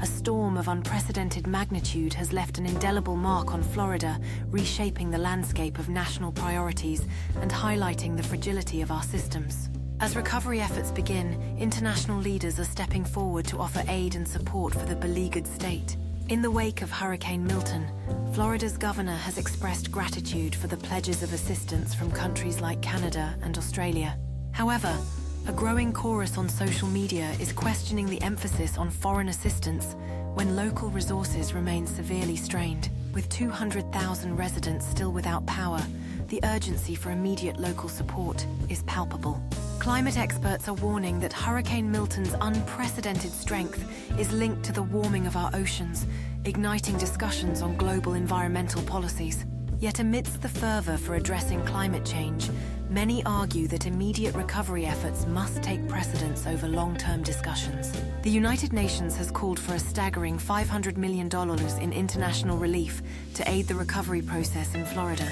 A storm of unprecedented magnitude has left an indelible mark on Florida, reshaping the landscape of national priorities and highlighting the fragility of our systems. As recovery efforts begin, international leaders are stepping forward to offer aid and support for the beleaguered state. In the wake of Hurricane Milton, Florida's governor has expressed gratitude for the pledges of assistance from countries like Canada and Australia. However, a growing chorus on social media is questioning the emphasis on foreign assistance when local resources remain severely strained. With 200,000 residents still without power, the urgency for immediate local support is palpable. Climate experts are warning that Hurricane Milton's unprecedented strength is linked to the warming of our oceans, igniting discussions on global environmental policies. Yet amidst the fervor for addressing climate change, many argue that immediate recovery efforts must take precedence over long-term discussions. The United Nations has called for a staggering $500 million in international relief to aid the recovery process in Florida.